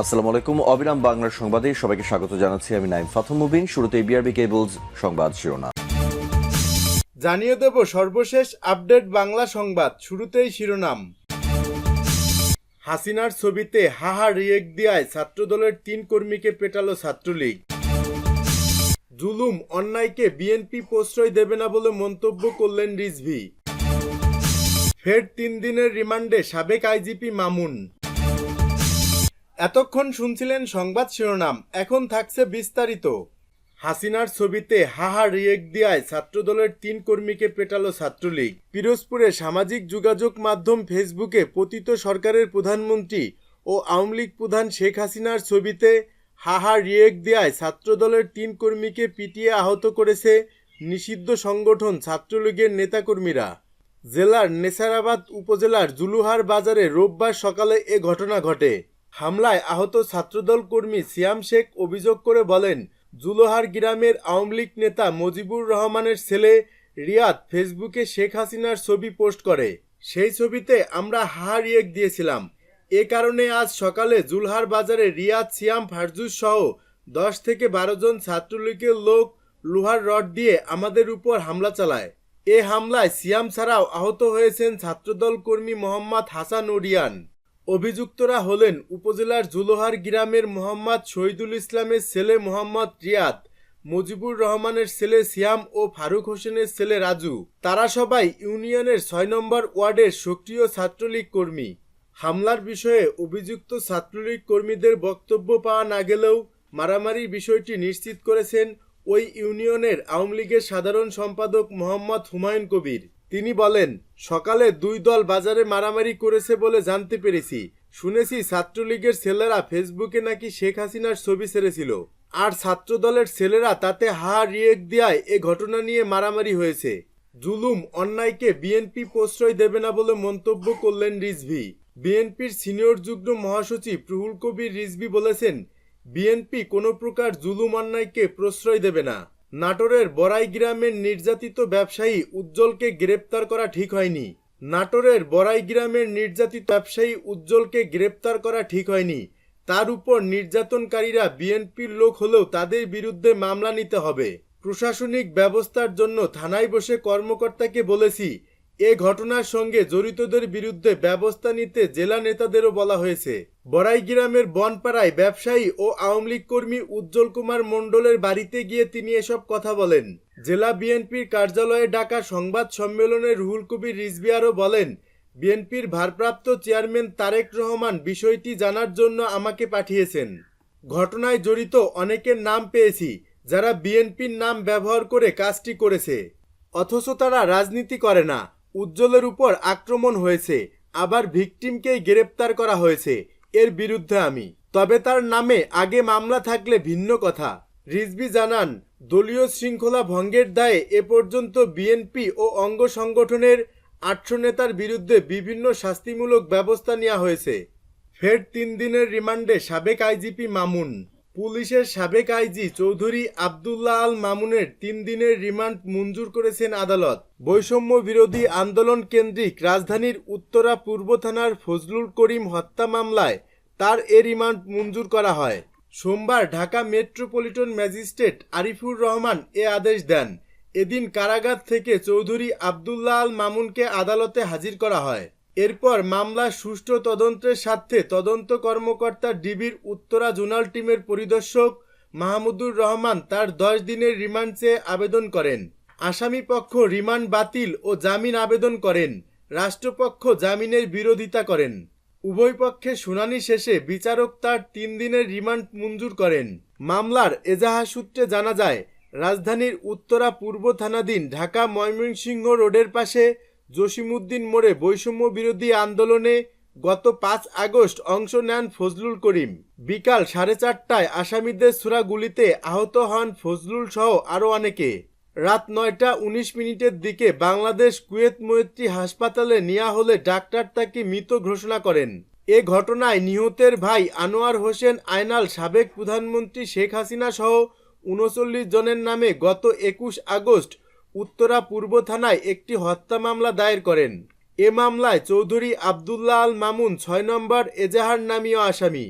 আসসালামু আলাইকুম। অবিরাম বাংলার সংবাদে সবাইকে স্বাগত জানাচ্ছি। আমি নাইম ফাথম মুবিন। শুরুতে বিআরবি কেবলস সংবাদ শিরোনাম জানিয়ে দেব সর্বশেষ আপডেট বাংলা সংবাদ। শুরুতেই শিরোনাম। হাসিনার ছবিতে হাহা রিয়েক্ট দেয়ায় ছাত্রদলের 3 কর্মীকে পেটালো ছাত্রলীগ। জুলুম অন্যায়কে বিএনপি প্রশ্রয় দেবে না বলে মন্তব্য করলেন রিজভী। ফের 3 দিনের রিমান্ডে সাবেক আইজিপি মামুন। এতক্ষণ শুনছিলেন সংবাদ শিরোনাম, এখন থাকছে বিস্তারিত। হাসিনার ছবিতে হাহা রিয়েক্ট দেয়ায় ছাত্রদলের 3 কর্মীকে পেটালো ছাত্রলীগ। পিরোজপুরে সামাজিক যোগাযোগ মাধ্যম ফেসবুকে পতিত সরকারের প্রধানমন্ত্রী ও আওয়ামী লীগ প্রধান শেখ হাসিনার ছবিতে হাহা রিয়েক্ট দেয়ায় ছাত্রদলের 3 কর্মীকে পিটিয়ে আহত করেছে নিষিদ্ধ সংগঠন ছাত্রলীগের নেতাকর্মীরা। জেলার নেসারাবাদ উপজেলার জুলুহার বাজারে রোববার সকালে এ ঘটনা ঘটে। হামলায় আহত ছাত্রদল কর্মী সিয়াম শেখ অভিযোগ করে বলেন, জুলুহার গ্রামের আওয়ামী লীগ নেতা মজিবুর রহমানের ছেলে রিয়াদ ফেসবুকে শেখ হাসিনার ছবি পোস্ট করে। সেই ছবিতে আমরা হাহা রিয়েক্ট দিয়েছিলাম। এ কারণে আজ সকালে জুলহার বাজারে রিয়াদ, সিয়াম, ফারজুস সহ 10 থেকে 12 জন ছাত্রলীগের লোক লোহার রড দিয়ে আমাদের উপর হামলা চালায়। এ হামলায় সিয়াম ছাড়াও আহত হয়েছেন ছাত্রদল কর্মী মোহাম্মদ হাসান ওরিয়ান। অভিযুক্তরা হলেন উপজেলার জুলহার গ্রামের মোহাম্মদ শহীদুল ইসলামের ছেলে মোহাম্মদ রিয়াদ, মুজিবুর রহমানের ছেলে সিয়াম ও ফারুক হোসেনের ছেলে রাজু। তারা সবাই ইউনিয়নের 6 নম্বর ওয়ার্ডের সক্রিয় ছাত্রলীগ কর্মী। হামলার বিষয়ে অভিযুক্ত ছাত্রলীগ কর্মীদের বক্তব্য পাওয়া না গেলেও মারামারির বিষয়টি নিশ্চিত করেছেন ওই ইউনিয়নের আওয়ামী লীগের সাধারণ সম্পাদক মোহাম্মদ হুমায়ুন কবির। তিনি বলেন, সকালে 2 দল বাজারে মারামারি করেছে বলে জানতে পেরেছি। শুনেছি ছাত্রলীগের ছেলেরা ফেসবুকে নাকি শেখ হাসিনার ছবি ছেড়েছিল, আর ছাত্রদলের ছেলেরা তাতে হাহা রিয়েক্ট দেয়ায় এ ঘটনা নিয়ে মারামারি হয়েছে। জুলুম অন্যায়কে বিএনপি প্রশ্রয় দেবে না বলে মন্তব্য করলেন রিজভী। বিএনপির সিনিয়র যুগ্ম মহাসচিব রুহুল কবির রিজভী বলেছেন, বিএনপি কোনো প্রকার জুলুম অন্যায়কে প্রশ্রয় দেবে না। নাটোরের বড়াই গ্রামের নির্যাতিত ব্যবসায়ী উজ্জ্বলকে গ্রেপ্তার করা ঠিক হয়নি। নাটোরের বড়াই গ্রামের নির্যাতিত ব্যবসায়ী উজ্জ্বলকে গ্রেপ্তার করা ঠিক হয়নি। তার উপর নির্যাতনকারীরা বিএনপির লোক হলেও তাদের বিরুদ্ধে মামলা নিতে হবে। প্রশাসনিক ব্যবস্থার জন্য থানায় বসে কর্মকর্তাকে বলেছি। এ ঘটনার সঙ্গে জড়িতদের বিরুদ্ধে ব্যবস্থা নিতে জেলা নেতাদেরও বলা হয়েছে। বড়াই গ্রামের বনপাড়ায় ব্যবসায়ী ও আওয়ামী লীগ কর্মী উজ্জ্বল কুমার মণ্ডলের বাড়িতে গিয়ে তিনি এসব কথা বলেন। জেলা বিএনপির কার্যালয়ে ডাকা সংবাদ সম্মেলনে রুহুল কবির রিজভী আরও বলেন, বিএনপির ভারপ্রাপ্ত চেয়ারম্যান তারেক রহমান বিষয়টি জানার জন্য আমাকে পাঠিয়েছেন। ঘটনায় জড়িত অনেকের নাম পেয়েছি, যারা বিএনপির নাম ব্যবহার করে কাজটি করেছে, অথচ তারা রাজনীতি করে না। উজ্জ্বলের উপর আক্রমণ হয়েছে, আবার ভিকটিমকেই গ্রেপ্তার করা হয়েছে। এর বিরুদ্ধে আমি, তবে তার নামে আগে মামলা থাকলে ভিন্ন কথা। রিজভী জানান, দলীয় শৃঙ্খলা ভঙ্গের দায়ে এ পর্যন্ত বিএনপি ও অঙ্গ সংগঠনের 800 নেতার বিরুদ্ধে বিভিন্ন শাস্তিমূলক ব্যবস্থা নেওয়া হয়েছে। ফের 3 দিনের রিমান্ডে সাবেক আইজিপি মামুন। পুলিশের সাবেক আইজি চৌধুরী আবদুল্লাহ আল মামুনের 3 দিনের রিমান্ড মঞ্জুর করেছেন আদালত। বৈষম্য বিরোধী আন্দোলন কেন্দ্রিক রাজধানীর উত্তরা পূর্ব থানার ফজলুল করিম হত্যা মামলায় তার এ রিমান্ড মঞ্জুর করা হয়। সোমবার ঢাকা মেট্রোপলিটন ম্যাজিস্ট্রেট আরিফুর রহমান এ আদেশ দেন। এদিন কারাগার থেকে চৌধুরী আবদুল্লাহ আল মামুনকে আদালতে হাজির করা হয়। এরপর মামলার সুষ্ঠু তদন্তের স্বার্থে তদন্ত কর্মকর্তা ডিবির উত্তরা জোনাল টিমের পরিদর্শক মাহমুদুর রহমান তার 10 দিনের রিমান্ড চেয়ে আবেদন করেন। আসামি পক্ষ রিমান্ড বাতিল ও জামিন আবেদন করেন। রাষ্ট্রপক্ষ জামিনের বিরোধিতা করেন। উভয় পক্ষে শুনানি শেষে বিচারক তার 3 দিনের রিমান্ড মঞ্জুর করেন। মামলার এজাহার সূত্রে জানা যায়, রাজধানীর উত্তরা পূর্ব থানাধীন ঢাকা ময়মনসিংহ রোডের পাশে জসিমউদ্দিন মোড়ে বৈষম্য বিরোধী আন্দোলনে গত 5 আগস্ট অংশ নেন ফজলুল করিম। বিকাল 4:30টায় আসামিদের ছোড়া গুলিতে আহত হন ফজলুল সহ আরও অনেকে। রাত 9:19 দিকে বাংলাদেশ কুয়েত মৈত্রী হাসপাতালে নেওয়া হলে ডাক্তার তাকে মৃত ঘোষণা করেন। এ ঘটনায় নিহতের ভাই আনোয়ার হোসেন আয়নাল সাবেক প্রধানমন্ত্রী শেখ হাসিনা সহ 39 জনের নামে গত 21 আগস্ট উত্তরা পূর্ব থানায় একটি হত্যা মামলা দায়ের করেন। এ মামলায় চৌধুরী আবদুল্লাহ আল মামুন 6 নম্বর এজাহার নামীয় আসামি।